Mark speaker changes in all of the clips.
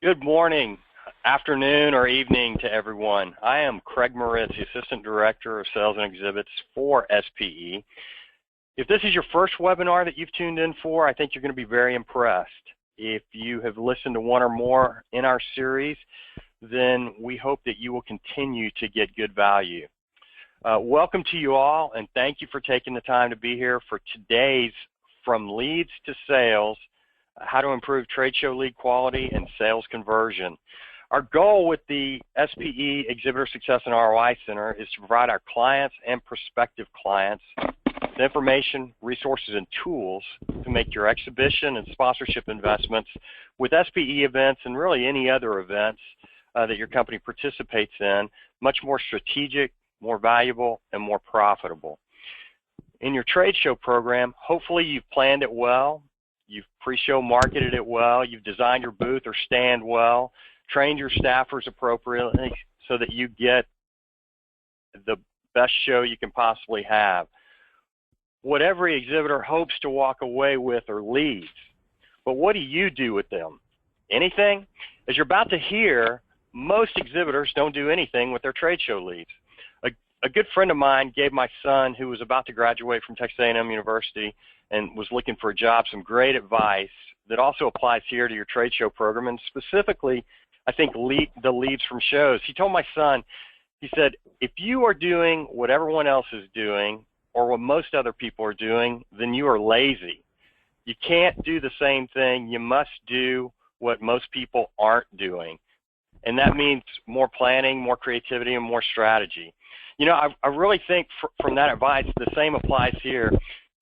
Speaker 1: Good morning, afternoon, or evening to everyone. I am Craig Moritz, the Assistant Director of Sales and Exhibits for SPE. If this is your first webinar that you've tuned in for, I think you're going to be very impressed. If you have listened to one or more in our series, then we hope that you will continue to get good value. Welcome to you all, and thank you for taking the time to be here for today's From Leads to Sales, how to improve trade show lead quality and sales conversion. Our goal with the SPE Exhibitor Success and ROI Center is to provide our clients and prospective clients the information, resources, and tools to make your exhibition and sponsorship investments with SPE events and really any other events that your company participates in much more strategic, more valuable, and more profitable. In your trade show program, hopefully you've planned it well, you've pre-show marketed it well, you've designed your booth or stand well, trained your staffers appropriately so that you get the best show you can possibly have. What every exhibitor hopes to walk away with are leads. But what do you do with them? Anything? As you're about to hear, most exhibitors don't do anything with their trade show leads. A good friend of mine gave my son, who was about to graduate from Texas A&M University and was looking for a job, some great advice that also applies here to your trade show program, and specifically, I think, the leads from shows. He told my son, he said, if you are doing what everyone else is doing or what most other people are doing, then you are lazy. You can't do the same thing. You must do what most people aren't doing. And that means more planning, more creativity, and more strategy. You know, I really think from that advice, the same applies here.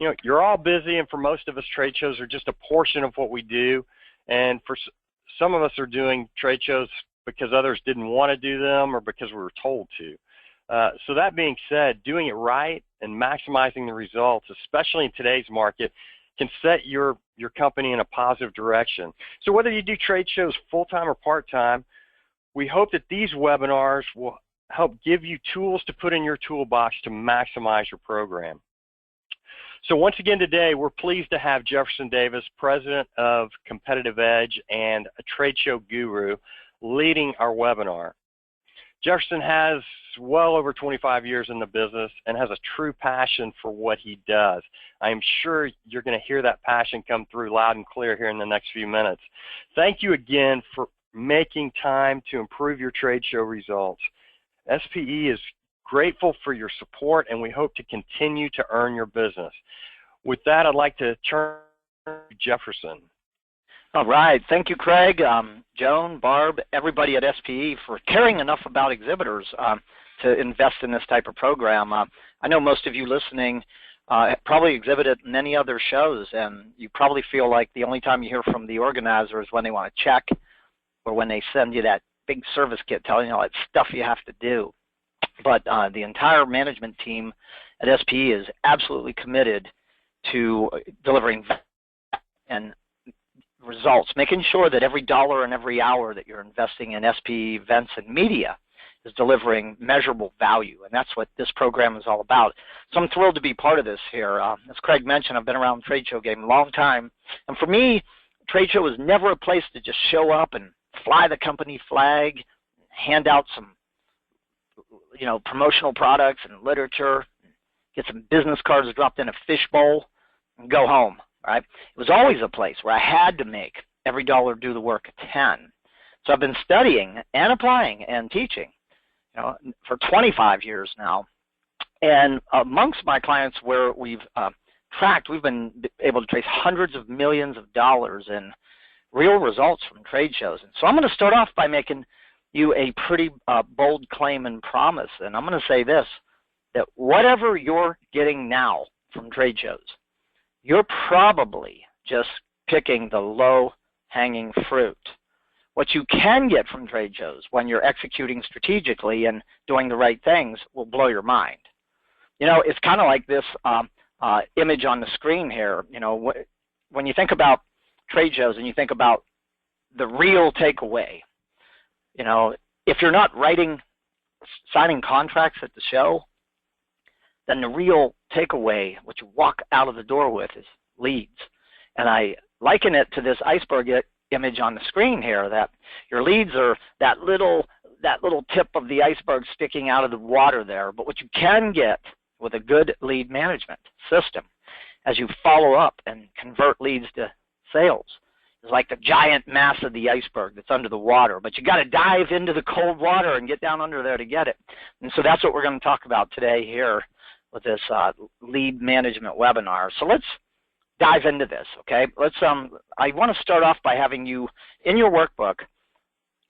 Speaker 1: You know, you're all busy, and for most of us, trade shows are just a portion of what we do. And for some of us are doing trade shows because others didn't want to do them or because we were told to. So that being said, doing it right and maximizing the results, especially in today's market, can set your company in a positive direction. So whether you do trade shows full-time or part-time, we hope that these webinars will help give you tools to put in your toolbox to maximize your program. So once again today, we're pleased to have Jefferson Davis, President of Competitive Edge and a trade show guru, leading our webinar. Jefferson has well over 25 years in the business and has a true passion for what he does. I am sure you're going to hear that passion come through loud and clear here in the next few minutes. Thank you again for making time to improve your trade show results. SPE is grateful for your support, and we hope to continue to earn your business. With that, I'd like to turn to Jefferson.
Speaker 2: All right. Thank you, Craig, Joan, Barb, everybody at SPE for caring enough about exhibitors to invest in this type of program. I know most of you listening probably exhibited many other shows, and you probably feel like the only time you hear from the organizer is when they want to check or when they send you that big service kit telling you all that stuff you have to do. But the entire management team at SPE is absolutely committed to delivering and results, making sure that every dollar and every hour that you're investing in SPE events and media is delivering measurable value, and that's what this program is all about. So I'm thrilled to be part of this here. As Craig mentioned, I've been around the trade show game a long time, and for me, trade show was never a place to just show up and fly the company flag, hand out some, you know, promotional products and literature, get some business cards dropped in a fishbowl, and go home. Right? It was always a place where I had to make every dollar do the work 10. So I've been studying and applying and teaching, you know, for 25 years now. And amongst my clients where we've we've been able to trace hundreds of millions of dollars in real results from trade shows. And so I'm going to start off by making you a pretty bold claim and promise. And I'm going to say this, that whatever you're getting now from trade shows, you're probably just picking the low-hanging fruit. What you can get from trade shows when you're executing strategically and doing the right things will blow your mind. You know, it's kind of like this image on the screen here. You know, when you think about trade shows and you think about the real takeaway, you know, if you're not signing contracts at the show, then the real takeaway, what you walk out of the door with, is leads. And I liken it to this iceberg image on the screen here, that your leads are that little tip of the iceberg sticking out of the water there. But what you can get with a good lead management system as you follow up and convert leads to sales is like the giant mass of the iceberg that's under the water. But you got to dive into the cold water and get down under there to get it. And so that's what we're going to talk about today here with this lead management webinar. So let's dive into this, okay? I want to start off by having you, in your workbook,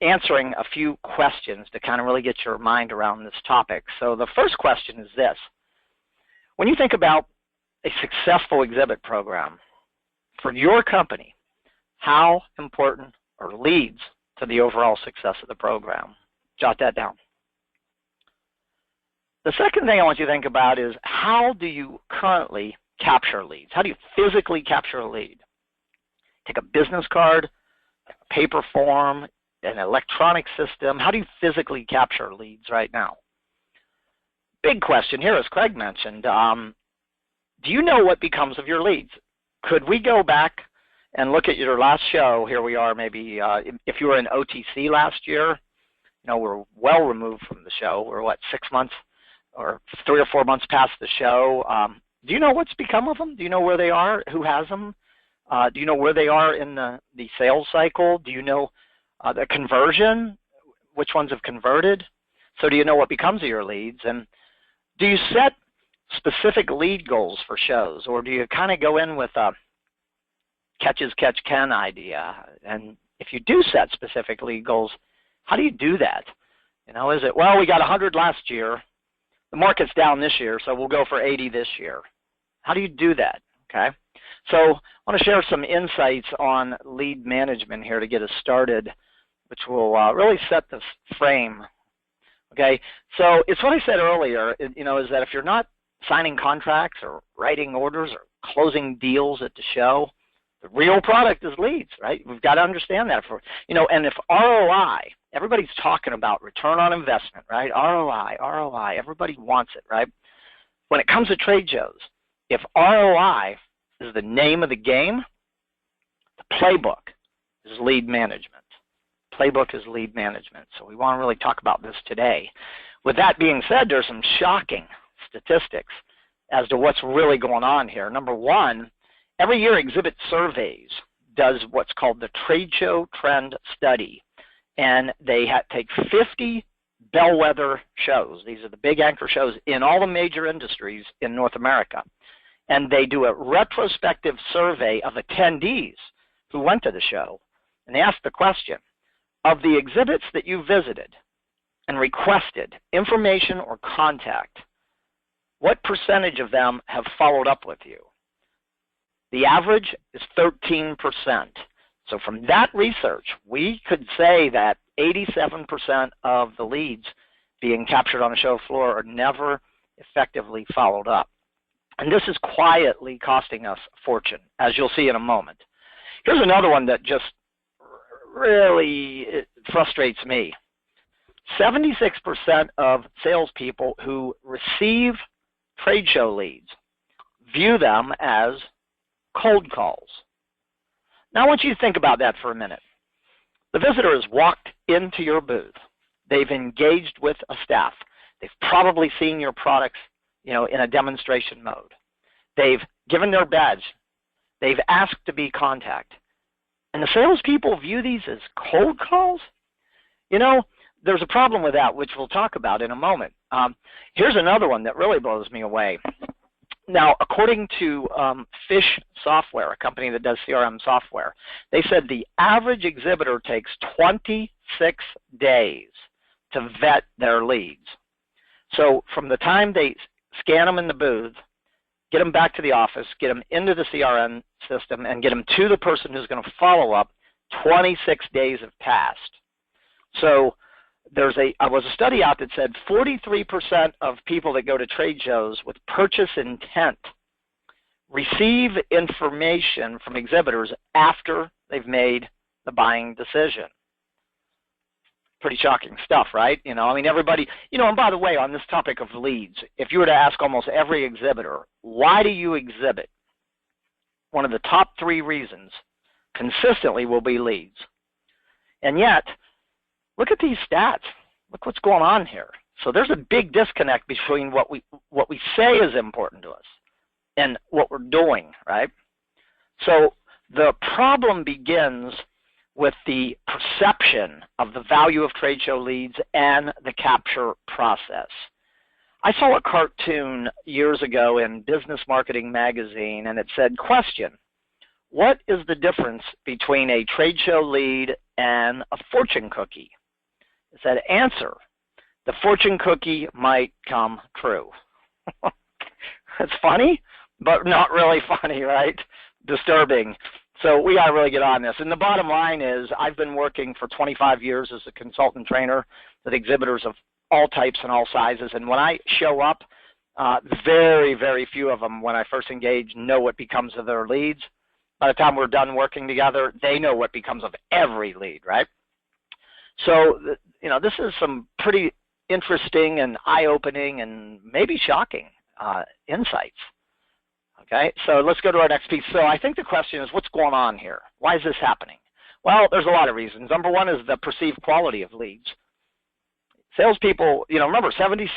Speaker 2: answering a few questions to kind of really get your mind around this topic. So the first question is this. When you think about a successful exhibit program for your company, how important are leads to the overall success of the program? Jot that down. The second thing I want you to think about is, how do you currently capture leads? How do you physically capture a lead? Take a business card, a paper form, an electronic system. How do you physically capture leads right now? Big question here, as Craig mentioned. Do you know what becomes of your leads? Could we go back and look at your last show? Here we are, maybe if you were in OTC last year, we're well removed from the show. We're, 6 months or 3 or 4 months past the show. Do you know what's become of them? Do you know where they are? Who has them? Do you know where they are in the sales cycle? Do you know the conversion? Which ones have converted? So do you know what becomes of your leads? And do you set specific lead goals for shows, or do you kind of go in with a catch-as-catch-can idea? And if you do set specific lead goals, how do you do that? Is it, well, we got 100 last year, the market's down this year, so we'll go for 80 this year. How do you do that? Okay. So I want to share some insights on lead management here to get us started, which will really set the frame. Okay. So it's what I said earlier, is that if you're not signing contracts or writing orders or closing deals at the show, the real product is leads, right? We've got to understand that. And if ROI, everybody's talking about return on investment, right? ROI, everybody wants it, right? When it comes to trade shows, if ROI is the name of the game, the playbook is lead management. Playbook is lead management. So we want to really talk about this today. With that being said, there's some shocking statistics as to what's really going on here. Number one, every year Exhibit Surveys does what's called the Trade Show Trend Study. And they take 50 bellwether shows. These are the big anchor shows in all the major industries in North America. And they do a retrospective survey of attendees who went to the show. And they ask the question, of the exhibits that you visited and requested information or contact, what percentage of them have followed up with you? The average is 13%. So from that research, we could say that 87% of the leads being captured on the show floor are never effectively followed up. And this is quietly costing us a fortune, as you'll see in a moment. Here's another one that just really frustrates me. 76% of salespeople who receive trade show leads view them as cold calls. Now I want you to think about that for a minute. The visitor has walked into your booth. They've engaged with a staff. They've probably seen your products, in a demonstration mode. They've given their badge. They've asked to be contacted. And the salespeople view these as cold calls? There's a problem with that, which we'll talk about in a moment. Here's another one that really blows me away. Now, according to Fish Software, a company that does CRM software, they said the average exhibitor takes 26 days to vet their leads. So from the time they scan them in the booth, get them back to the office, get them into the CRM system, and get them to the person who's going to follow up, 26 days have passed. So there was a study out that said 43% of people that go to trade shows with purchase intent receive information from exhibitors after they've made the buying decision. Pretty shocking stuff, right? Everybody, and by the way, on this topic of leads, if you were to ask almost every exhibitor, why do you exhibit? One of the top 3 reasons consistently will be leads. And yet, look at these stats. Look what's going on here. So there's a big disconnect between what we say is important to us and what we're doing, right? So the problem begins with the perception of the value of trade show leads and the capture process. I saw a cartoon years ago in Business Marketing Magazine, and it said, question, what is the difference between a trade show lead and a fortune cookie? It said, answer, the fortune cookie might come true. That's funny, but not really funny, right? Disturbing. So we got to really get on this. And the bottom line is I've been working for 25 years as a consultant trainer with exhibitors of all types and all sizes. And when I show up, very, very few of them, when I first engage, know what becomes of their leads. By the time we're done working together, they know what becomes of every lead, right? So, this is some pretty interesting and eye-opening and maybe shocking insights. Okay, so let's go to our next piece. So I think the question is, what's going on here? Why is this happening? Well, there's a lot of reasons. Number one is the perceived quality of leads. Salespeople, remember, 76%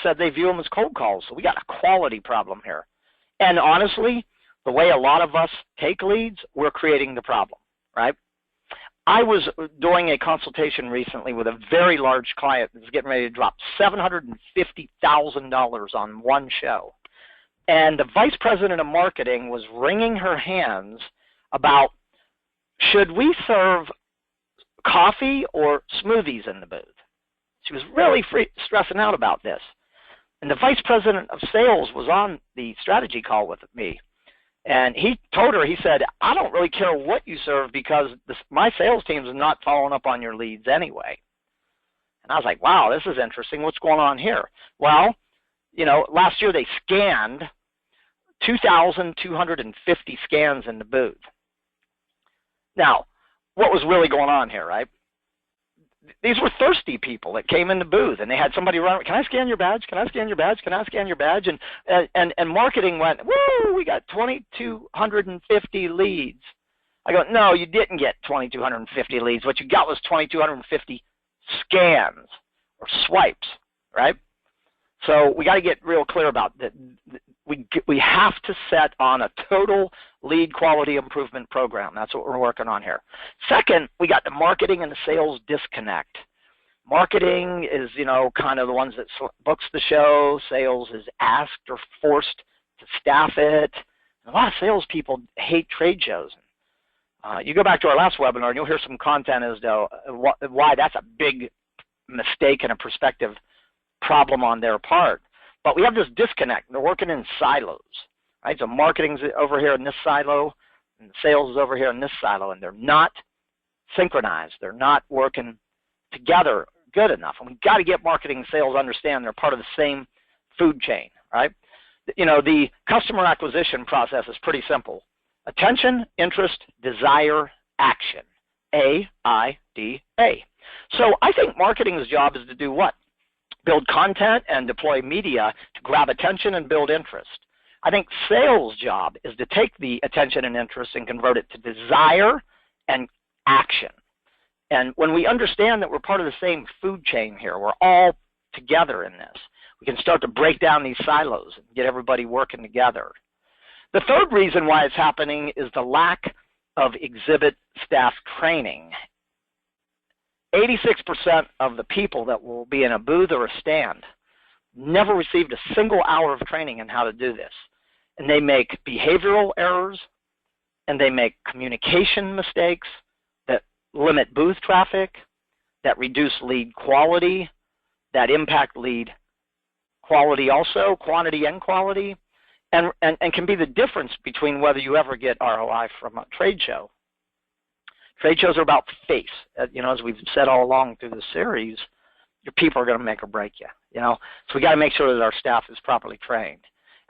Speaker 2: said they view them as cold calls. So we got a quality problem here. And honestly, the way a lot of us take leads, we're creating the problem, right? I was doing a consultation recently with a very large client that's getting ready to drop $750,000 on one show. And the vice president of marketing was wringing her hands about, should we serve coffee or smoothies in the booth? She was really stressing out about this. And the vice president of sales was on the strategy call with me. And he told her, he said, I don't really care what you serve because my sales team is not following up on your leads anyway. And I was like, wow, this is interesting. What's going on here? Well, last year they scanned 2,250 scans in the booth. Now, what was really going on here, right? These were thirsty people that came in the booth, and they had somebody run, can I scan your badge? Can I scan your badge? Can I scan your badge? And marketing went, woo, we got 2,250 leads. I go, no, you didn't get 2,250 leads. What you got was 2,250 scans or swipes, right? So we got to get real clear about that. We have to set on a total lead quality improvement program. That's what we're working on here. Second, we got the marketing and the sales disconnect. Marketing is, kind of the ones that books the show. Sales is asked or forced to staff it. And a lot of salespeople hate trade shows. You go back to our last webinar, and you'll hear some content as to why that's a big mistake and a perspective problem on their part. But we have this disconnect. They're working in silos, right? So marketing's over here in this silo, and sales is over here in this silo, and they're not synchronized. They're not working together good enough. And we've got to get marketing and sales to understand they're part of the same food chain, right? The customer acquisition process is pretty simple. Attention, interest, desire, action. AIDA. So I think marketing's job is to do what? Build content and deploy media to grab attention and build interest. I think sales' job is to take the attention and interest and convert it to desire and action. And when we understand that we're part of the same food chain here, we're all together in this, we can start to break down these silos and get everybody working together. The third reason why it's happening is the lack of exhibit staff training. 86% of the people that will be in a booth or a stand never received a single hour of training in how to do this. And they make behavioral errors, and they make communication mistakes that limit booth traffic, that reduce lead quality, that impact lead quality also, quantity and quality, and can be the difference between whether you ever get ROI from a trade show. Trade shows are about face. As we've said all along through the series, your people are going to make or break you. So we got to make sure that our staff is properly trained.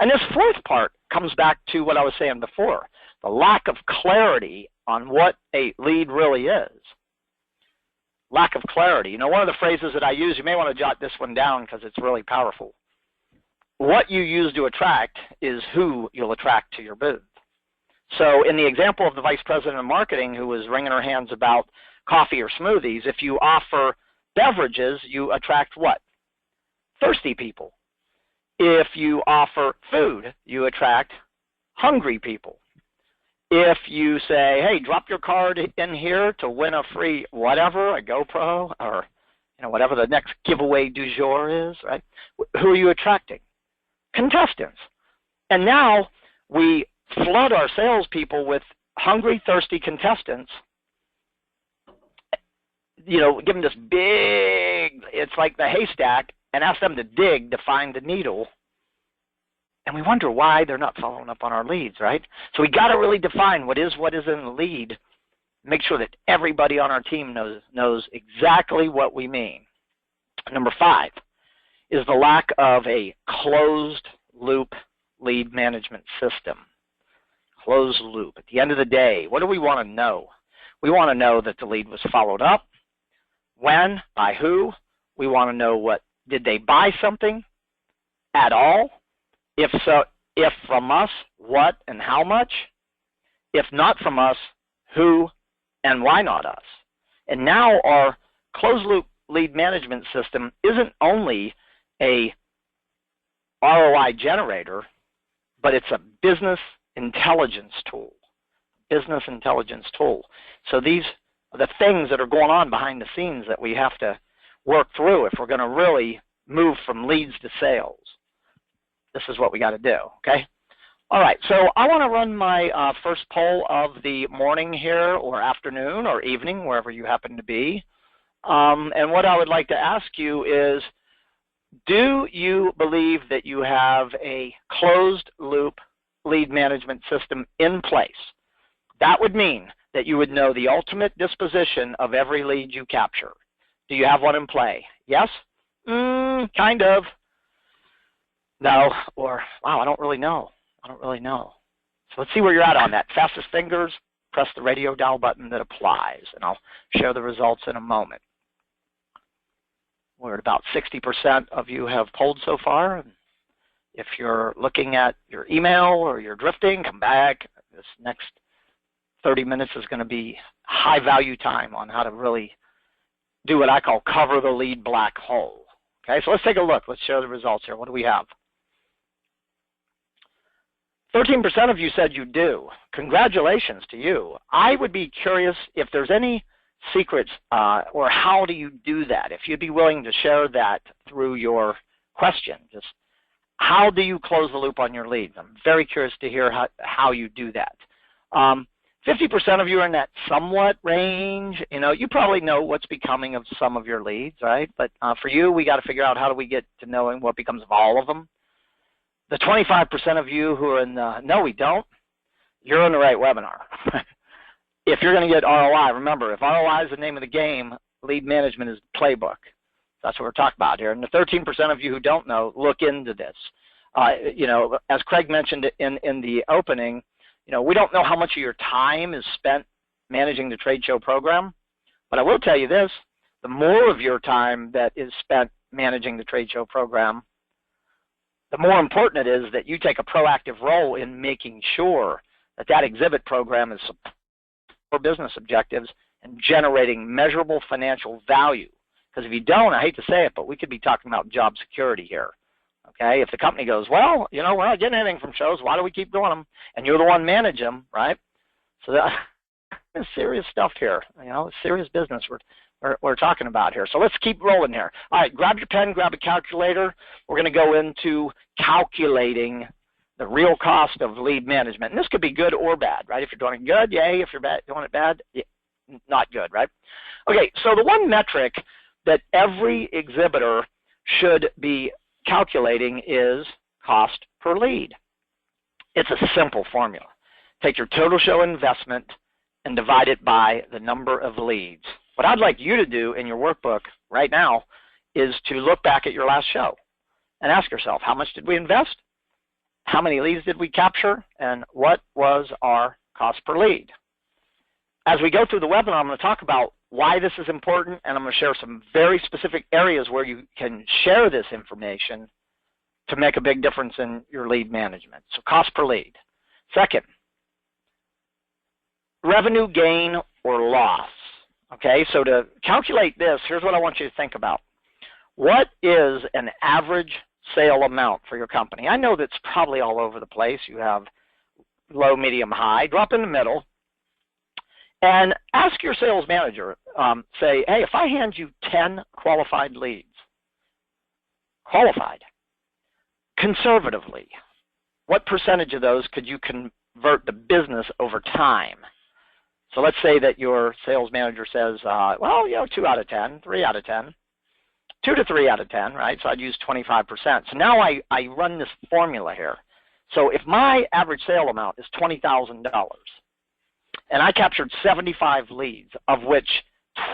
Speaker 2: And this fourth part comes back to what I was saying before, the lack of clarity on what a lead really is. Lack of clarity. One of the phrases that I use, you may want to jot this one down because it's really powerful. What you use to attract is who you'll attract to your booth. So in the example of the vice president of marketing who was wringing her hands about coffee or smoothies, if you offer beverages, you attract what? Thirsty people. If you offer food, you attract hungry people. If you say, hey, drop your card in here to win a free whatever, a GoPro, or whatever the next giveaway du jour is, right? Who are you attracting? Contestants. And now we flood our salespeople with hungry, thirsty contestants. Give them this big, it's like the haystack, and ask them to dig to find the needle. And we wonder why they're not following up on our leads, right? So we got to really define what is in the lead. Make sure that everybody on our team knows exactly what we mean. Number 5 is the lack of a closed loop lead management system. Closed loop. At the end of the day, what do we want to know? We want to know that the lead was followed up. When? By who? We want to know did they buy something at all? If so, if from us, what and how much? If not from us, who and why not us? And now our closed loop lead management system isn't only a ROI generator, but it's a business intelligence tool. Business intelligence tool. So these are the things that are going on behind the scenes that we have to work through if we're going to really move from leads to sales. This is what we got to do, okay? All right, so I want to run my first poll of the morning here, or afternoon, or evening, wherever you happen to be. And what I would like to ask you is, do you believe that you have a closed loop lead management system in place? That would mean that you would know the ultimate disposition of every lead you capture. Do you have one in play? Yes? Kind of. No, or, wow, I don't really know. So let's see where you're at on that. Fastest fingers, press the radio dial button that applies, and I'll share the results in a moment. We're at about 60% of you have polled so far. If you're looking at your email or you're drifting, come back. This next 30 minutes is going to be high value time on how to really do what I call cover the lead black hole. Okay, so let's take a look. Let's share the results here. What do we have? 13% of you said you do. Congratulations to you. I would be curious if there's any secrets or how do you do that? If you'd be willing to share that through your question. Just how do you close the loop on your leads? I'm very curious to hear how you do that. 50% of you are in that somewhat range. You probably know what's becoming of some of your leads, right? But for you, we got to figure out how do we get to knowing what becomes of all of them. The 25% of you who are in the, no, we don't, you're in the right webinar. If you're going to get ROI, remember, if ROI is the name of the game, lead management is the playbook. That's what we're talking about here. And the 13% of you who don't know, look into this. As Craig mentioned in the opening, we don't know how much of your time is spent managing the trade show program, but I will tell you this, the more of your time that is spent managing the trade show program, the more important it is that you take a proactive role in making sure that that exhibit program is for business objectives and generating measurable financial value. Because if you don't, I hate to say it, but we could be talking about job security here. Okay, if the company goes, well, we're not getting anything from shows, why do we keep doing them? And you're the one managing them, right? So that's serious stuff here. It's serious business we're talking about here. So let's keep rolling here. All right, grab your pen, grab a calculator. We're going to go into calculating the real cost of lead management. And this could be good or bad, right? If you're doing it good, yay. If you're doing it bad, not good, right? Okay, so the one metric that every exhibitor should be calculating is cost per lead. It's a simple formula. Take your total show investment and divide it by the number of leads. What I'd like you to do in your workbook right now is to look back at your last show and ask yourself, how much did we invest? How many leads did we capture? And what was our cost per lead? As we go through the webinar, I'm going to talk about why this is important, and I'm going to share some very specific areas where you can share this information to make a big difference in your lead management. So cost per lead. Second, revenue gain or loss. Okay, so to calculate this, here's what I want you to think about. What is an average sale amount for your company? I know that's probably all over the place. You have low, medium, high. Drop in the middle and ask your sales manager, say, hey, if I hand you 10 qualified leads, qualified, conservatively, what percentage of those could you convert to business over time? So let's say that your sales manager says, well, 2 out of 10, 3 out of 10, 2 to 3 out of 10, right? So I'd use 25%. So now I run this formula here. So if my average sale amount is $20,000 and I captured 75 leads, of which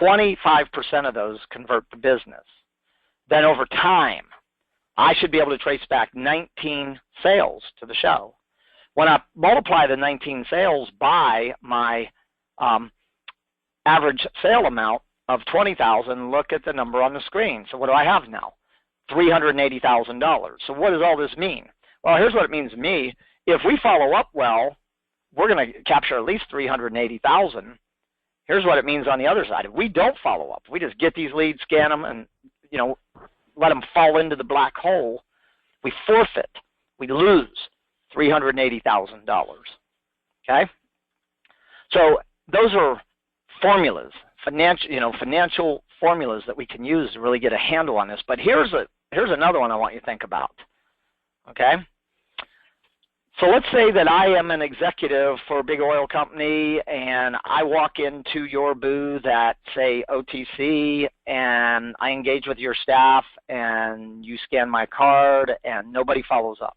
Speaker 2: 25% of those convert to business, then over time, I should be able to trace back 19 sales to the show. When I multiply the 19 sales by my average sale amount of $20,000, look at the number on the screen. So what do I have now? $380,000. So what does all this mean? Well, here's what it means to me. If we follow up well, we're going to capture at least $380,000. Here's what it means on the other side. If we don't follow up, we just get these leads, scan them, and let them fall into the black hole, we forfeit. We lose $380,000. Okay? So those are formulas, financial formulas that we can use to really get a handle on this. But here's another one I want you to think about. Okay? So let's say that I am an executive for a big oil company and I walk into your booth at, say, OTC, and I engage with your staff and you scan my card and nobody follows up.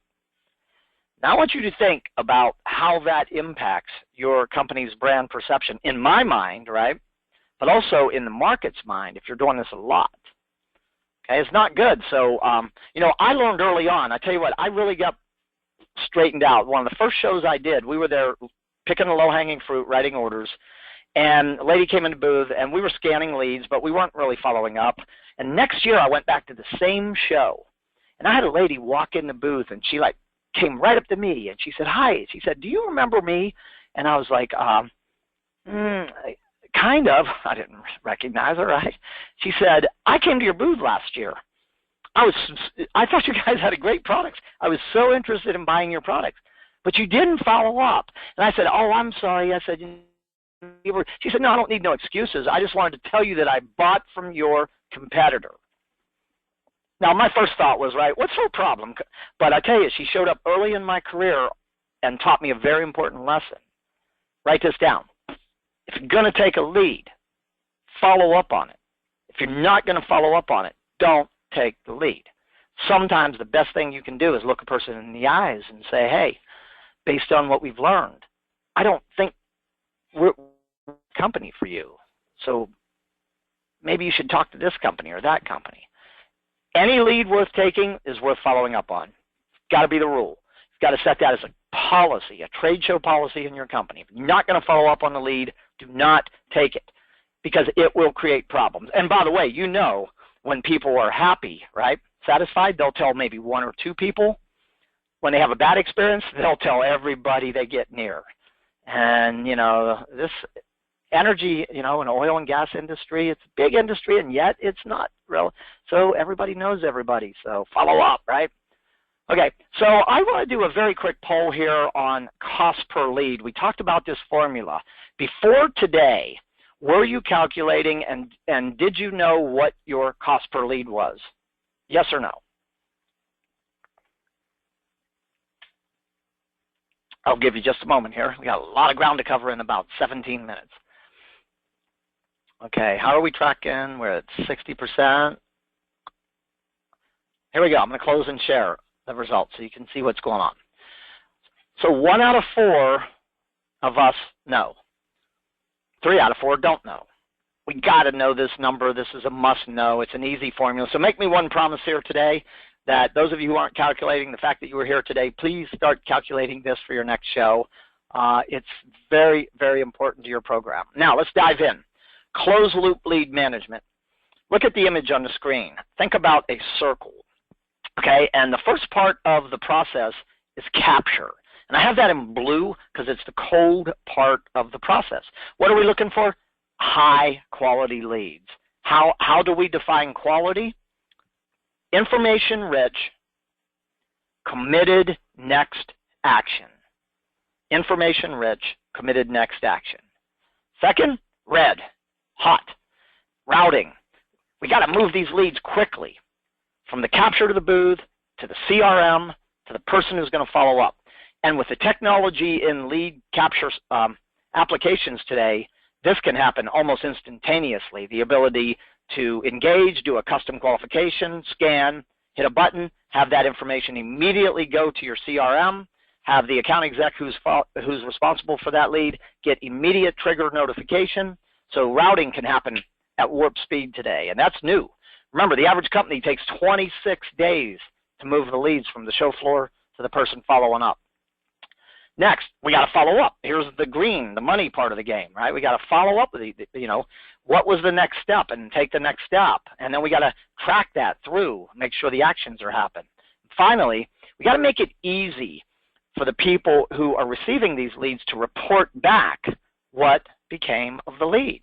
Speaker 2: Now I want you to think about how that impacts your company's brand perception in my mind, right? But also in the market's mind if you're doing this a lot. Okay, it's not good. So, I learned early on. I tell you what, I really got straightened out. One of the first shows I did, we were there picking the low-hanging fruit, writing orders, and a lady came in the booth, and we were scanning leads, but we weren't really following up. And next year I went back to the same show, and I had a lady walk in the booth, and she came right up to me, and she said, hi. She said, do you remember me? And I was like, kind of. I didn't recognize her, right? She said, I came to your booth last year. I thought you guys had a great products. I was so interested in buying your products, but you didn't follow up. And I said, oh, I'm sorry. I said, she said, no, I don't need no excuses. I just wanted to tell you that I bought from your competitor. Now, my first thought was, right, what's her problem? But I tell you, she showed up early in my career and taught me a very important lesson. Write this down. If you're going to take a lead, follow up on it. If you're not going to follow up on it, don't take the lead. Sometimes the best thing you can do is look a person in the eyes and say, hey, based on what we've learned, I don't think we're a company for you. So maybe you should talk to this company or that company. Any lead worth taking is worth following up on. It's got to be the rule. You've got to set that as a policy, a trade show policy in your company. If you're not going to follow up on the lead, do not take it because it will create problems. And by the way, when people are happy, right, satisfied, they'll tell maybe 1 or 2 people. When they have a bad experience, they'll tell everybody they get near. And, this energy, in oil and gas industry, it's a big industry, and yet it's not real. So everybody knows everybody. So follow up, right? Okay, so I want to do a very quick poll here on cost per lead. We talked about this formula. Before today, were you calculating and did you know what your cost per lead was? Yes or no? I'll give you just a moment here. We got a lot of ground to cover in about 17 minutes. Okay, how are we tracking? We're at 60%. Here we go. I'm going to close and share the results so you can see what's going on. So 1 out of 4 of us know. 3 out of 4 don't know. We got to know this number. This is a must know. It's an easy formula. So make me one promise here today that those of you who aren't calculating, the fact that you were here today, please start calculating this for your next show. It's very, very important to your program. Now let's dive in. Closed loop lead management. Look at the image on the screen. Think about a circle. Okay, and the first part of the process is capture. And I have that in blue because it's the cold part of the process. What are we looking for? High quality leads. How do we define quality? Information rich, committed next action. Information rich, committed next action. Second, red, hot, routing. We got to move these leads quickly from the capture to the booth, to the CRM, to the person who's going to follow up. And with the technology in lead capture applications today, this can happen almost instantaneously. The ability to engage, do a custom qualification, scan, hit a button, have that information immediately go to your CRM, have the account exec who's responsible for that lead get immediate trigger notification. So routing can happen at warp speed today, and that's new. Remember, the average company takes 26 days to move the leads from the show floor to the person following up. Next, we got to follow up. Here's the green, the money part of the game, right? We got to follow up with what was the next step and take the next step. And then we got to track that through, make sure the actions are happening. Finally, we got to make it easy for the people who are receiving these leads to report back what became of the lead.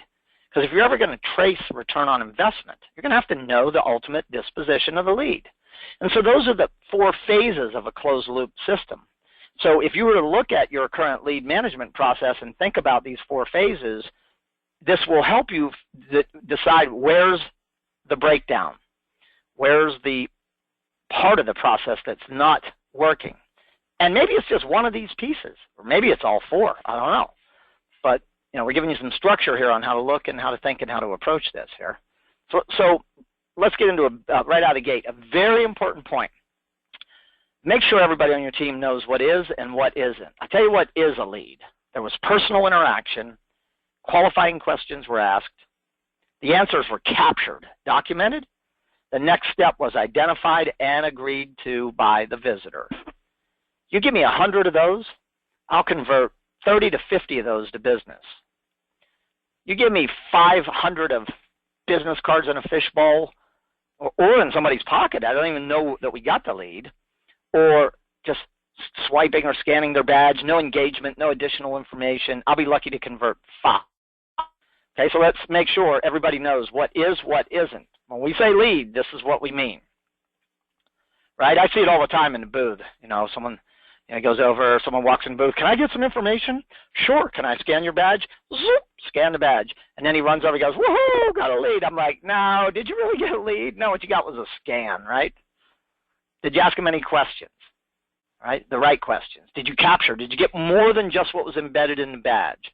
Speaker 2: Because if you're ever going to trace return on investment, you're going to have to know the ultimate disposition of the lead. And so those are the 4 phases of a closed loop system. So if you were to look at your current lead management process and think about these 4 phases, this will help you decide where's the breakdown, where's the part of the process that's not working. And maybe it's just one of these pieces, or maybe it's all 4. I don't know. But we're giving you some structure here on how to look and how to think and how to approach this here. So let's get into right out of the gate, a very important point. Make sure everybody on your team knows what is and what isn't. I'll tell you what is a lead. There was personal interaction. Qualifying questions were asked. The answers were captured, documented. The next step was identified and agreed to by the visitor. You give me 100 of those, I'll convert 30 to 50 of those to business. You give me 500 of business cards in a fishbowl or in somebody's pocket. I don't even know that we got the lead. Or just swiping or scanning their badge, no engagement, no additional information. I'll be lucky to convert 5. Okay, so let's make sure everybody knows what is, what isn't. When we say lead, this is what we mean. Right? I see it all the time in the booth. Someone goes over, someone walks in the booth. Can I get some information? Sure. Can I scan your badge? Zoop, scan the badge. And then he runs over and goes, woohoo, got a lead. I'm like, no, did you really get a lead? No, what you got was a scan, right? Did you ask him any questions, right? The right questions. Did you capture? Did you get more than just what was embedded in the badge?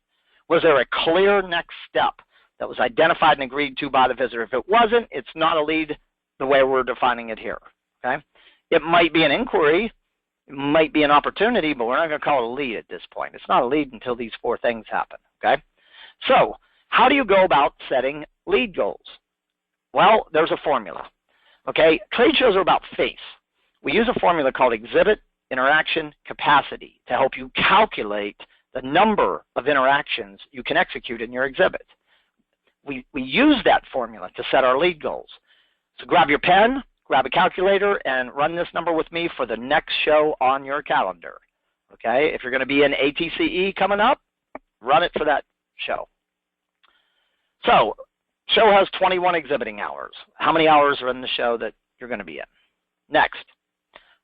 Speaker 2: Was there a clear next step that was identified and agreed to by the visitor? If it wasn't, it's not a lead the way we're defining it here, okay? It might be an inquiry. It might be an opportunity, but we're not going to call it a lead at this point. It's not a lead until these 4 things happen, okay? So how do you go about setting lead goals? Well, there's a formula, okay? Trade shows are about face. We use a formula called exhibit interaction capacity to help you calculate the number of interactions you can execute in your exhibit. We use that formula to set our lead goals. So grab your pen, grab a calculator, and run this number with me for the next show on your calendar. Okay? If you're going to be in ATCE coming up, run it for that show. So, show has 21 exhibiting hours. How many hours are in the show that you're going to be in? Next.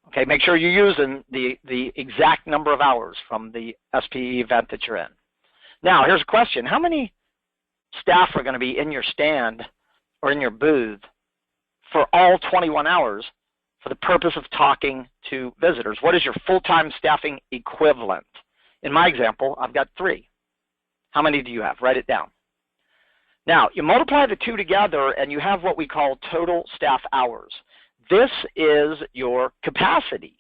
Speaker 2: Okay, make sure you're using the exact number of hours from the SPE event that you're in. Now, here's a question. How many staff are going to be in your stand or in your booth for all 21 hours for the purpose of talking to visitors? What is your full-time staffing equivalent? In my example, I've got 3. How many do you have? Write it down. Now, you multiply the 2 together and you have what we call total staff hours. This is your capacity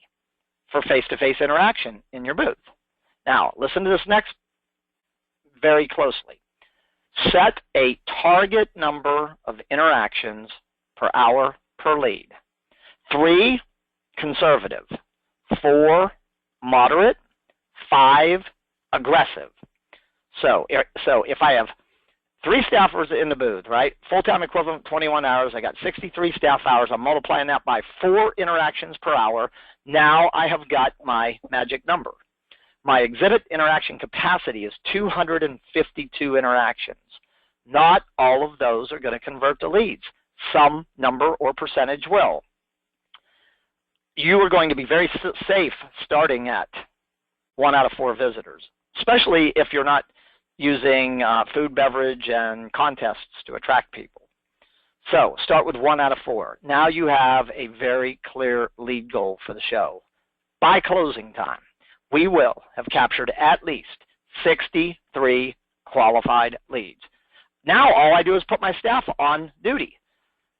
Speaker 2: for face-to-face interaction in your booth. Now, listen to this next very closely. Set a target number of interactions per hour per lead. 3, conservative. 4, moderate. 5, aggressive. So if I have 3 staffers in the booth, right? Full-time equivalent, 21 hours. I got 63 staff hours. I'm multiplying that by 4 interactions per hour. Now I have got my magic number. My exhibit interaction capacity is 252 interactions. Not all of those are going to convert to leads. Some number or percentage will. You are going to be very safe starting at 1 out of 4 visitors, especially if you're not using food, beverage, and contests to attract people. So start with 1 out of 4. Now you have a very clear lead goal for the show. By closing time, we will have captured at least 63 qualified leads. Now all I do is put my staff on duty.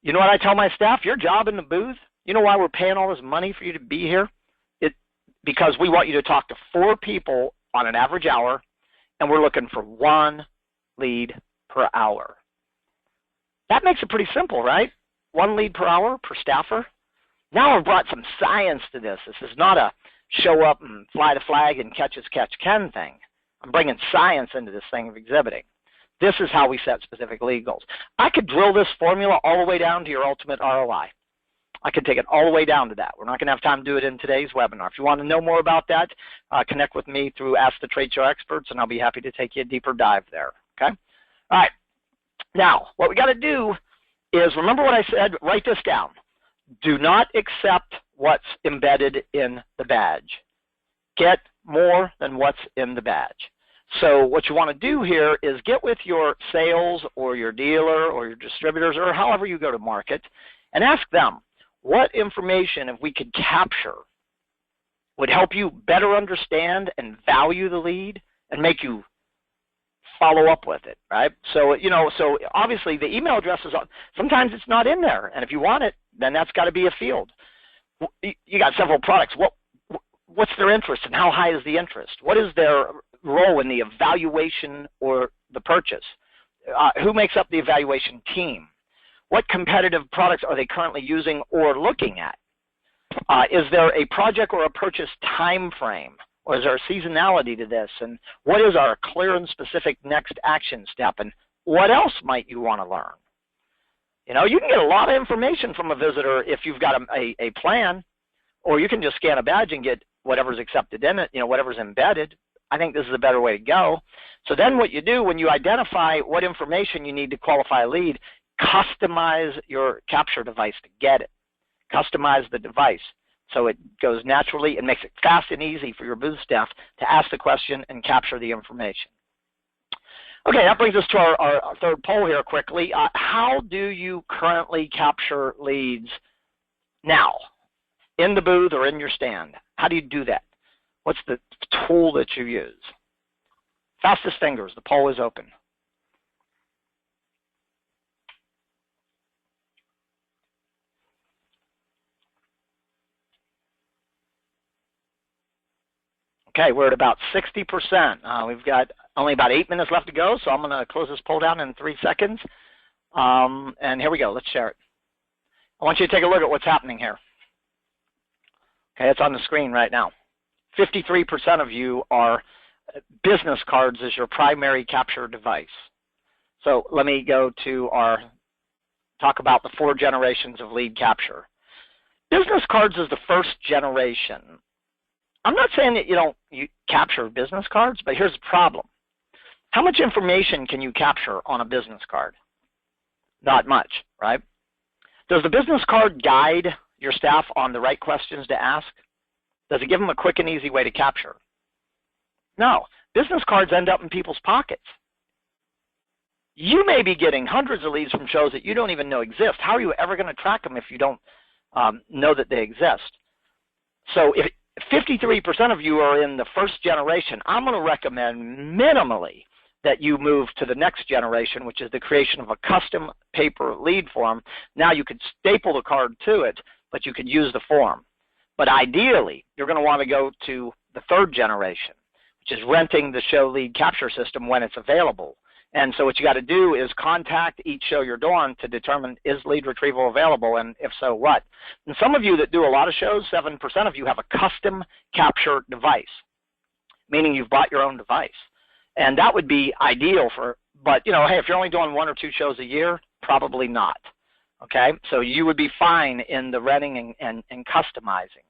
Speaker 2: You know what I tell my staff? Your job in the booth, you know why we're paying all this money for you to be here? Because we want you to talk to 4 people on an average hour, and we're looking for 1 lead per hour. That makes it pretty simple, right? 1 lead per hour per staffer. Now I've brought some science to this. This is not a show up and fly the flag and catch as catch can thing. I'm bringing science into this thing of exhibiting. This is how we set specific lead goals. I could drill this formula all the way down to your ultimate ROI. I could take it all the way down to that. We're not going to have time to do it in today's webinar. If you want to know more about that, connect with me through Ask the Trade Show Experts, and I'll be happy to take you a deeper dive there. Okay? All right. Now, what we got to do is, remember what I said, write this down. Do not accept what's embedded in the badge. Get more than what's in the badge. So what you want to do here is get with your sales or your dealer or your distributors or however you go to market and ask them, what information, if we could capture, would help you better understand and value the lead and make you follow up with it, right? So, so obviously the email address is, sometimes it's not in there. And if you want it, then that's got to be a field. You got several products. What's their interest and how high is the interest? What is their role in the evaluation or the purchase? Who makes up the evaluation team? What competitive products are they currently using or looking at? Is there a project or a purchase time frame? Or is there a seasonality to this? And what is our clear and specific next action step? And what else might you want to learn? You can get a lot of information from a visitor if you've got a plan, or you can just scan a badge and get whatever's accepted in it, whatever's embedded. I think this is a better way to go. So then what you do when you identify what information you need to qualify a lead, customize your capture device to get it. Customize the device so it goes naturally and makes it fast and easy for your booth staff to ask the question and capture the information. Okay, that brings us to our third poll here quickly. How do you currently capture leads now, in the booth or in your stand? How do you do that? What's the tool that you use? Fastest fingers, the poll is open. Okay, we're at about 60%. We've got only about 8 minutes left to go, so I'm going to close this poll down in 3 seconds. And here we go. Let's share it. I want you to take a look at what's happening here. Okay, it's on the screen right now. 53% of you are business cards as your primary capture device. So let me go to talk about the 4 generations of lead capture. Business cards is the first generation. I'm not saying that you capture business cards, but here's the problem. How much information can you capture on a business card? Not much, right? Does the business card guide your staff on the right questions to ask? Does it give them a quick and easy way to capture? No. Business cards end up in people's pockets. You may be getting hundreds of leads from shows that you don't even know exist. How are you ever going to track them if you don't know that they exist? So if 53% of you are in the first generation, I'm going to recommend minimally that you move to the next generation, which is the creation of a custom paper lead form. Now you could staple the card to it, but you could use the form. But ideally, you're going to want to go to the 3rd generation, which is renting the show lead capture system when it's available. And so what you got to do is contact each show you're doing to determine, is lead retrieval available, and if so, what? And some of you that do a lot of shows, 7% of you have a custom capture device, meaning you've bought your own device. And that would be ideal but hey, if you're only doing 1 or 2 shows a year, probably not. Okay, so you would be fine in the renting and customizing.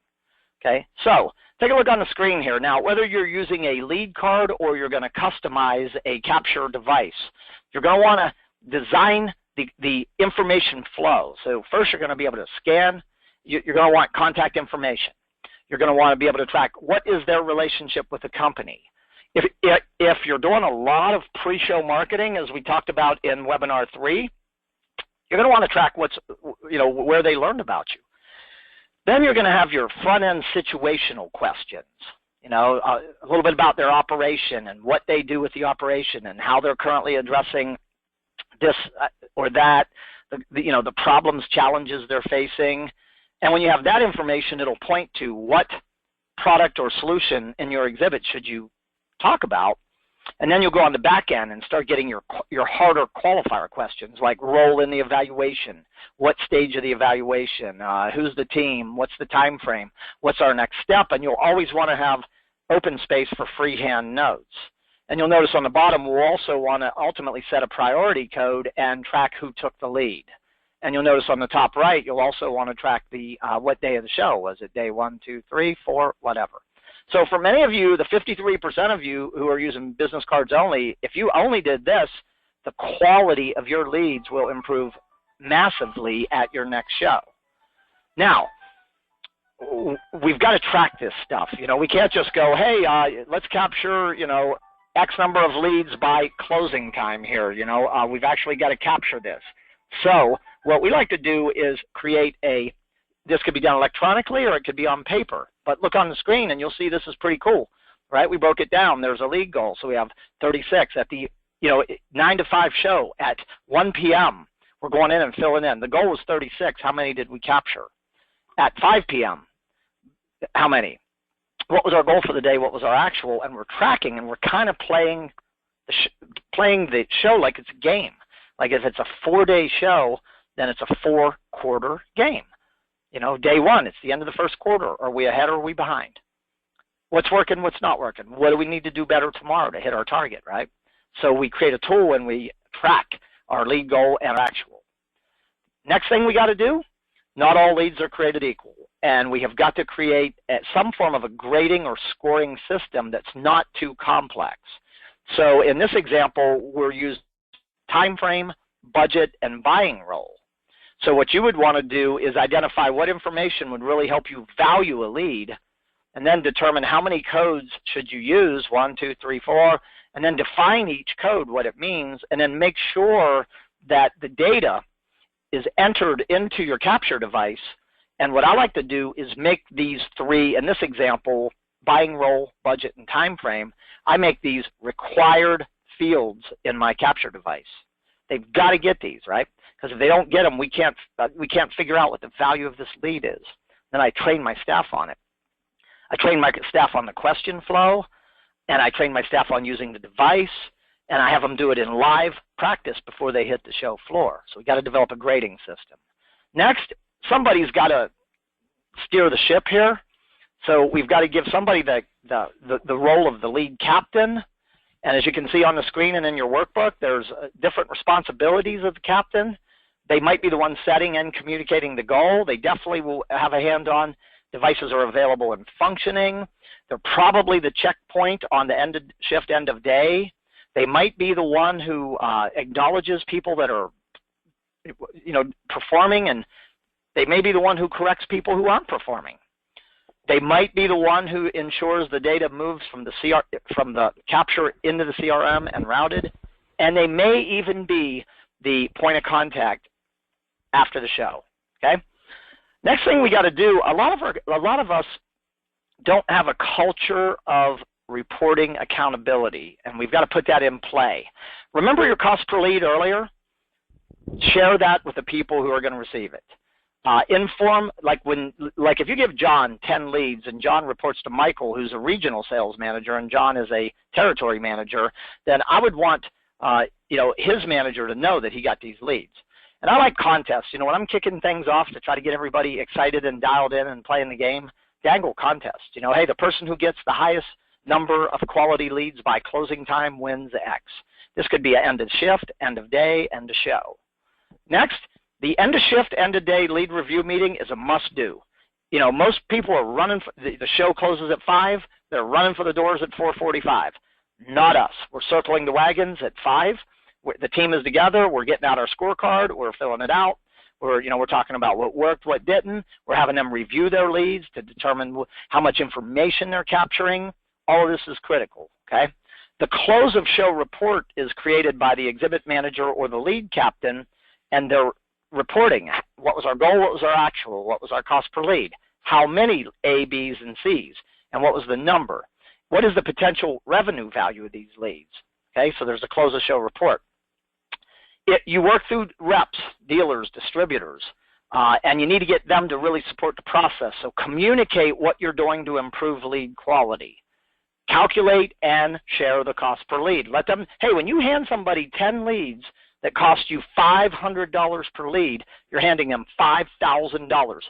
Speaker 2: Okay, so take a look on the screen here. Now, whether you're using a lead card or you're going to customize a capture device, you're going to want to design the information flow. So first, you're going to be able to scan. You're going to want contact information. You're going to want to be able to track what is their relationship with the company. If you're doing a lot of pre-show marketing, as we talked about in webinar 3, you're going to want to track where they learned about you. Then you're going to have your front-end situational questions, a little bit about their operation and what they do with the operation and how they're currently addressing this or that, the problems, challenges they're facing. And when you have that information, it'll point to what product or solution in your exhibit should you talk about. And then you'll go on the back end and start getting your harder qualifier questions like role in the evaluation, what stage of the evaluation, who's the team, what's the time frame, what's our next step, and you'll always want to have open space for freehand notes. And you'll notice on the bottom we'll also want to ultimately set a priority code and track who took the lead. And you'll notice on the top right you'll also want to track the what day of the show. Was it day 1, 2, 3, 4, whatever. So for many of you, the 53% of you who are using business cards only, if you only did this, the quality of your leads will improve massively at your next show. Now, we've got to track this stuff. We can't just go, hey, let's capture, X number of leads by closing time here. We've actually got to capture this. So what we like to do is create this could be done electronically or it could be on paper. But look on the screen and you'll see this is pretty cool, right? We broke it down. There's a lead goal. So we have 36 at the 9 to 5 show at 1 p.m. We're going in and filling in. The goal was 36. How many did we capture? At 5 p.m., how many? What was our goal for the day? What was our actual? And we're tracking and we're kind of playing the show like it's a game. Like if it's a 4-day show, then it's a 4-quarter game. Day 1, it's the end of the first quarter. Are we ahead or are we behind? What's working, what's not working? What do we need to do better tomorrow to hit our target, right? So we create a tool and we track our lead goal and actual. Next thing we got to do, not all leads are created equal. And we have got to create some form of a grading or scoring system that's not too complex. So in this example, we're using time frame, budget, and buying role. So what you would want to do is identify what information would really help you value a lead, and then determine how many codes should you use, 1, 2, 3, 4, and then define each code, what it means, and then make sure that the data is entered into your capture device. And what I like to do is make these 3, in this example, buying role, budget, and time frame, I make these required fields in my capture device. They've got to get these, right? Because if they don't get them, we can't figure out what the value of this lead is. Then I train my staff on it. I train my staff on the question flow, and I train my staff on using the device, and I have them do it in live practice before they hit the show floor. So we've got to develop a grading system. Next, somebody's got to steer the ship here. So we've got to give somebody the role of the lead captain. And as you can see on the screen and in your workbook, there's different responsibilities of the captain. They might be the one setting and communicating the goal. They definitely will have a hand on devices are available and functioning. They're probably the checkpoint on the end of shift, end of day. They might be the one who acknowledges people that are performing, and they may be the one who corrects people who aren't performing. They might be the one who ensures the data moves from the capture into the CRM and routed, and they may even be the point of contact after the show. Okay. Next thing we got to do, a lot of us don't have a culture of reporting accountability, and we've got to put that in play. Remember your cost per lead earlier? Share that with the people who are going to receive it. Inform, like if you give John 10 leads and John reports to Michael, who's a regional sales manager, and John is a territory manager, then I would want his manager to know that he got these leads. And I like contests. When I'm kicking things off to try to get everybody excited and dialed in and playing the game, dangle contest. Hey, the person who gets the highest number of quality leads by closing time wins X. This could be an end of shift, end of day, end of show. Next, the end of shift, end of day lead review meeting is a must do. most people are running, the show closes at 5, they're running for the doors at 4:45. Not us. We're circling the wagons at 5. The team is together. We're getting out our scorecard. We're filling it out. We're talking about what worked, what didn't. We're having them review their leads to determine how much information they're capturing. All of this is critical, okay? The close of show report is created by the exhibit manager or the lead captain, and they're reporting what was our goal, what was our actual, what was our cost per lead, how many A, B's, and C's, and what was the number. What is the potential revenue value of these leads? Okay, so there's a close of show report. You work through reps, dealers, distributors, and you need to get them to really support the process. So communicate what you're doing to improve lead quality. Calculate and share the cost per lead. Let them, hey, when you hand somebody 10 leads that cost you $500 per lead, you're handing them $5,000.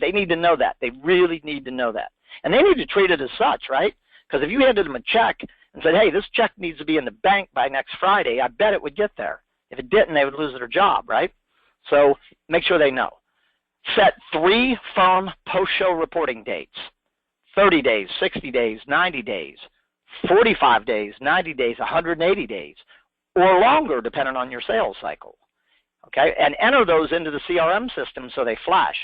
Speaker 2: They need to know that. They really need to know that. And they need to treat it as such, right? Because if you handed them a check and said, hey, this check needs to be in the bank by next Friday, I bet it would get there. If it didn't, they would lose their job, right? So make sure they know. Set 3 firm post-show reporting dates: 30 days, 60 days, 90 days, 45 days, 90 days, 180 days, or longer depending on your sales cycle. Okay, and enter those into the CRM system so they flash.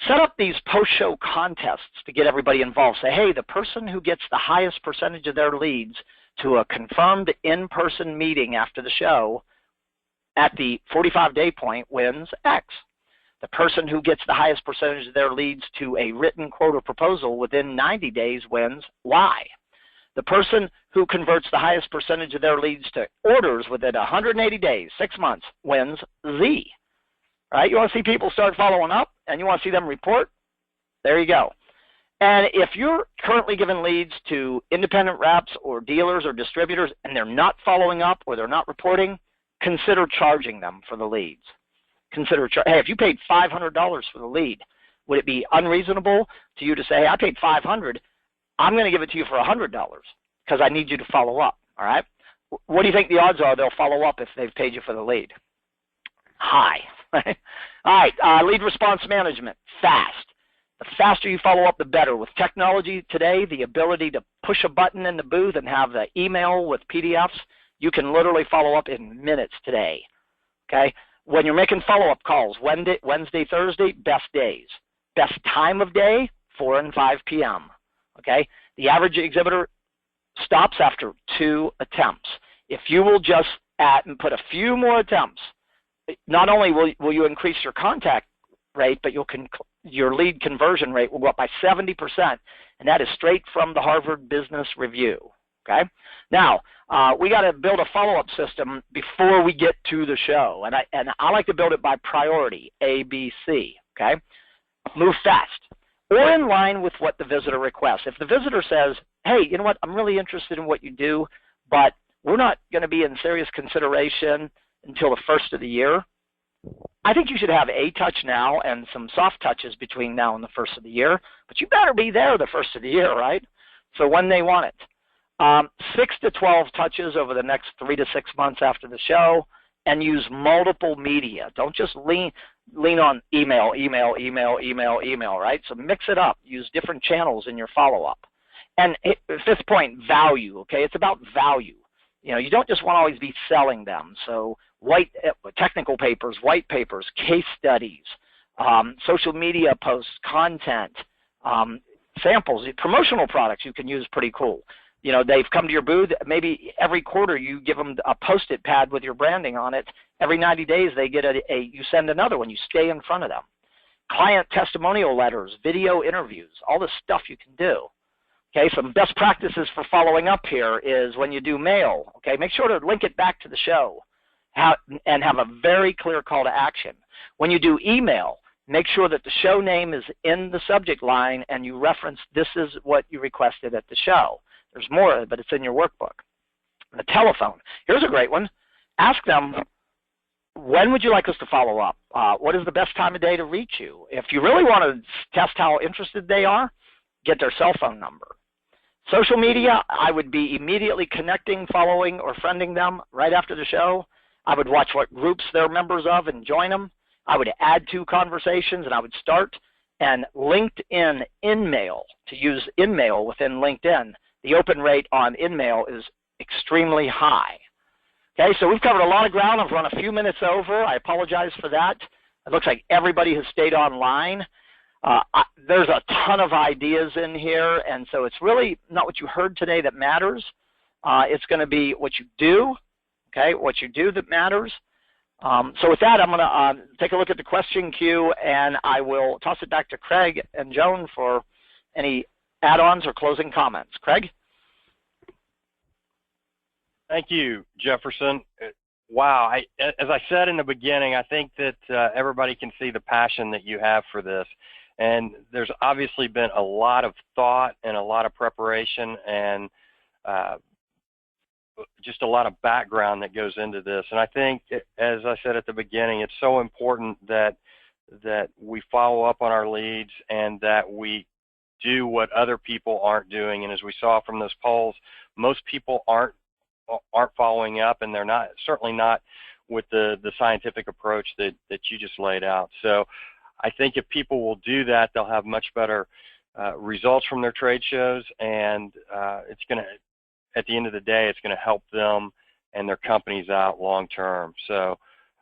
Speaker 2: Set up these post-show contests to get everybody involved. Say, hey, the person who gets the highest percentage of their leads to a confirmed in-person meeting after the show at the 45-day point wins X. The person who gets the highest percentage of their leads to a written quote or proposal within 90 days wins Y. The person who converts the highest percentage of their leads to orders within 180 days, 6 months, wins Z. Right? You want to see people start following up and you want to see them report? There you go. And if you're currently giving leads to independent reps or dealers or distributors and they're not following up or they're not reporting, consider charging them for the leads. Hey, if you paid $500 for the lead, would it be unreasonable to you to say, hey, I paid $500, I'm going to give it to you for $100 because I need you to follow up, all right? What do you think the odds are they'll follow up if they've paid you for the lead? High. All right, lead response management, fast. The faster you follow up, the better. With technology today, the ability to push a button in the booth and have the email with PDFs, you can literally follow up in minutes today, okay? When you're making follow-up calls, Wednesday, Thursday, best days. Best time of day, 4 and 5 p.m., okay? The average exhibitor stops after 2 attempts. If you will just put a few more attempts, not only will you increase your contact rate, but your lead conversion rate will go up by 70%, and that is straight from the Harvard Business Review. Okay. Now we got to build a follow-up system before we get to the show, and I like to build it by priority, A, B, C. Okay. Move fast, or in line with what the visitor requests. If the visitor says, "Hey, you know what? I'm really interested in what you do, but we're not going to be in serious consideration until the first of the year," I think you should have a touch now and some soft touches between now and the first of the year, but you better be there the first of the year, right? So when they want it. 6 to 12 touches over the next 3 to 6 months after the show, and use multiple media. Don't just lean on email, right? So mix it up. Use different channels in your follow-up. And 5th point, value, okay? It's about value. You don't just want to always be selling them. So technical papers, white papers, case studies, social media posts, content, samples, promotional products you can use, pretty cool. They've come to your booth. Maybe every quarter you give them a Post-it pad with your branding on it. Every 90 days they get you send another one. You stay in front of them. Client testimonial letters, video interviews, all this stuff you can do. Okay, some best practices for following up here is when you do mail, okay, make sure to link it back to the show and have a very clear call to action. When you do email, make sure that the show name is in the subject line and you reference this is what you requested at the show. There's more, but it's in your workbook. The telephone. Here's a great one. Ask them, when would you like us to follow up? What is the best time of day to reach you? If you really want to test how interested they are, get their cell phone number. Social media, I would be immediately connecting, following, or friending them right after the show. I would watch what groups they're members of and join them. I would add to conversations, and I would start and LinkedIn InMail, to use InMail within LinkedIn, the open rate on InMail is extremely high. Okay, so we've covered a lot of ground. I've run a few minutes over. I apologize for that. It looks like everybody has stayed online. There's a ton of ideas in here, and so it's really not what you heard today that matters. It's going to be what you do, okay, what you do that matters. So with that, I'm going to take a look at the question queue, and I will toss it back to Craig and Joan for any add-ons or closing comments. Craig?
Speaker 1: Thank you, Jefferson. Wow, as I said in the beginning, I think that everybody can see the passion that you have for this. And there's obviously been a lot of thought and a lot of preparation and just a lot of background that goes into this. And I think, as I said at the beginning, it's so important that we follow up on our leads and that we do what other people aren't doing. And as we saw from those polls, most people aren't following up, and they're certainly not with the scientific approach that you just laid out. So I think if people will do that, they'll have much better results from their trade shows, and it's going to, at the end of the day, it's going to help them and their companies out long term. So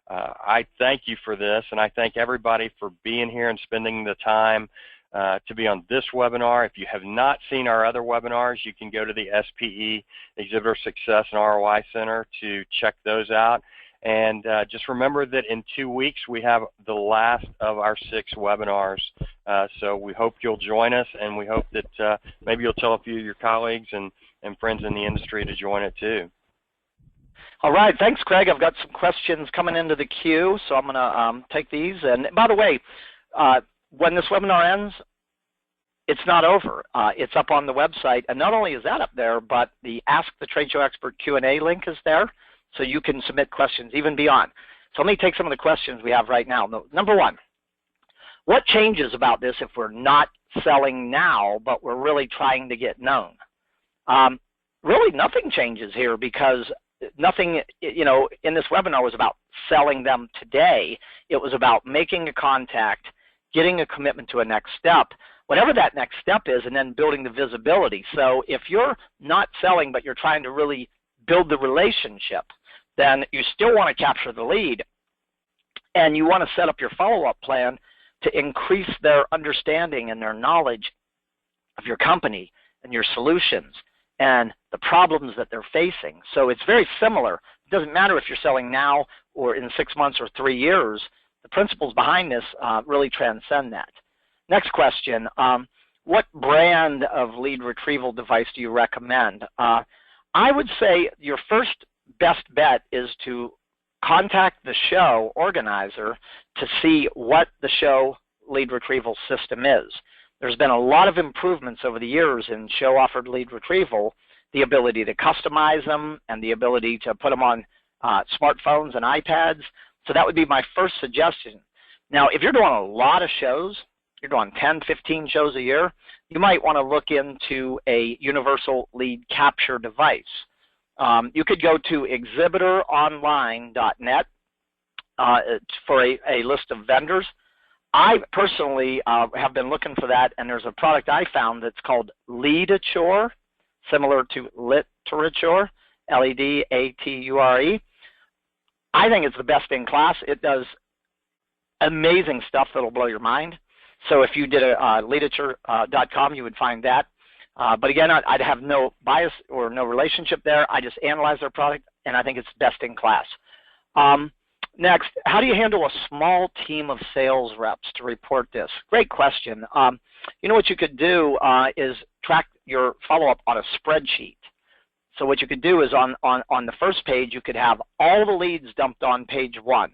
Speaker 1: I thank you for this, and I thank everybody for being here and spending the time to be on this webinar. If you have not seen our other webinars, you can go to the SPE Exhibitor Success and ROI Center to check those out. And just remember that in 2 weeks, we have the last of our 6 webinars. So we hope you'll join us, and we hope that maybe you'll tell a few of your colleagues and friends in the industry to join it too.
Speaker 2: All right, thanks, Craig. I've got some questions coming into the queue, so I'm going to take these. And by the way, when this webinar ends, it's not over. It's up on the website, and not only is that up there, but the Ask the Trade Show Expert Q&A link is there, so you can submit questions even beyond. So let me take some of the questions we have right now. Number one, what changes about this if we're not selling now, but we're really trying to get known? Really nothing changes here, because nothing, in this webinar was about selling them today. It was about making a contact, getting a commitment to a next step, whatever that next step is, and then building the visibility. So if you're not selling, but you're trying to really build the relationship, then you still want to capture the lead, and you want to set up your follow-up plan to increase their understanding and their knowledge of your company and your solutions and the problems that they're facing. So it's very similar. It doesn't matter if you're selling now or in 6 months or 3 years. The principles behind this really transcend that. Next question, what brand of lead retrieval device do you recommend? I would say your first best bet is to contact the show organizer to see what the show lead retrieval system is. There's been a lot of improvements over the years in show offered lead retrieval, the ability to customize them and the ability to put them on smartphones and iPads. So that would be my first suggestion. Now, if you're doing a lot of shows, you're doing 10, 15 shows a year, you might want to look into a universal lead capture device. You could go to exhibitoronline.net for a list of vendors. I personally have been looking for that, and there's a product I found that's called Leadature, similar to Literature, L-E-D-A-T-U-R-E. I think it's the best in class. It does amazing stuff that'll blow your mind. So if you did a leadature.com, you would find that. But again, I'd have no bias or no relationship there. I just analyze their product, and I think it's best in class. Next, how do you handle a small team of sales reps to report this? Great question. You know what you could do is track your follow-up on a spreadsheet. So what you could do is on the first page, you could have all the leads dumped on page 1.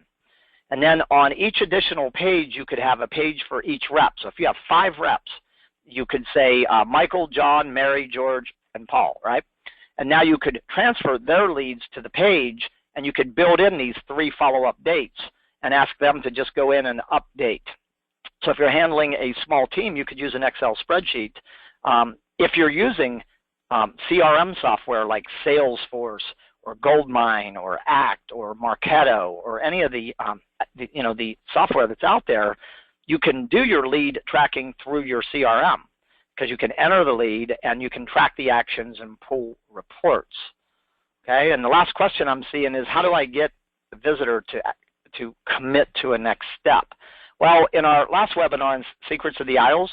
Speaker 2: And then on each additional page, you could have a page for each rep. So if you have 5 reps, you could say Michael, John, Mary, George, and Paul, right? And now you could transfer their leads to the page, and you could build in these 3 follow-up dates and ask them to just go in and update. So if you're handling a small team, you could use an Excel spreadsheet. If you're using CRM software like Salesforce or Goldmine or Act or Marketo or any of the software that's out there, you can do your lead tracking through your CRM because you can enter the lead and you can track the actions and pull reports. Okay, and the last question I'm seeing is, how do I get the visitor to commit to a next step? Well, in our last webinar on Secrets of the Isles,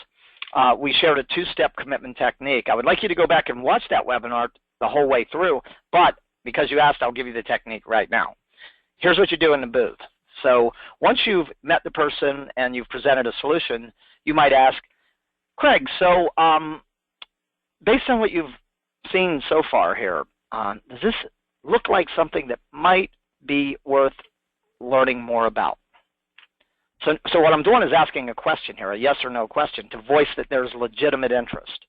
Speaker 2: we shared a two-step commitment technique. I would like you to go back and watch that webinar the whole way through, but because you asked, I'll give you the technique right now. Here's what you do in the booth. So once you've met the person and you've presented a solution, you might ask, Craig, so based on what you've seen so far here, does this look like something that might be worth learning more about? So what I'm doing is asking a question here, a yes or no question, to voice that there's legitimate interest.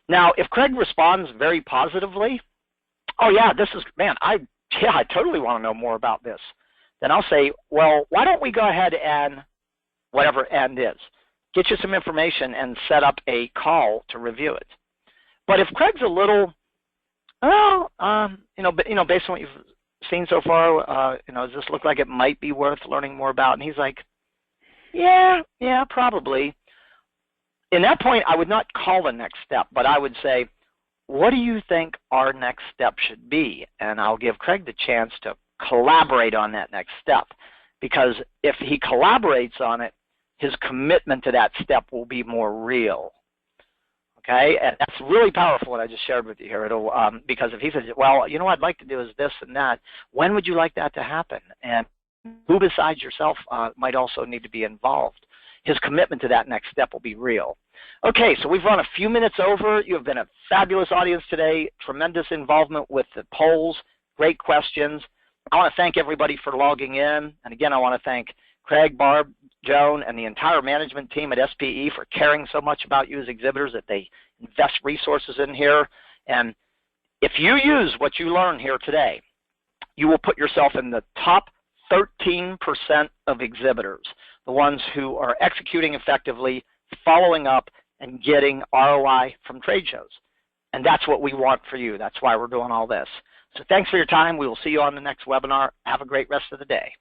Speaker 2: Now, if Craig responds very positively, oh yeah, this is, man, I totally want to know more about this, then I'll say, well, why don't we go ahead and, whatever end is, get you some information and set up a call to review it. But if Craig's a little, well, based on what you've seen so far, does this look like it might be worth learning more about? And he's like, yeah, probably. In that point, I would not call the next step, but I would say, what do you think our next step should be? And I'll give Craig the chance to collaborate on that next step, because if he collaborates on it, his commitment to that step will be more real. Okay, and that's really powerful what I just shared with you here. It'll because if he says, well, what I'd like to do is this and that, when would you like that to happen? And who besides yourself might also need to be involved? His commitment to that next step will be real. Okay, so we've run a few minutes over. You have been a fabulous audience today, tremendous involvement with the polls, great questions. I want to thank everybody for logging in. And again, I want to thank Craig, Barb, Joan, and the entire management team at SPE for caring so much about you as exhibitors that they invest resources in here. And if you use what you learned here today, you will put yourself in the top 13% of exhibitors, the ones who are executing effectively, following up, and getting ROI from trade shows. And that's what we want for you. That's why we're doing all this. So thanks for your time. We will see you on the next webinar. Have a great rest of the day.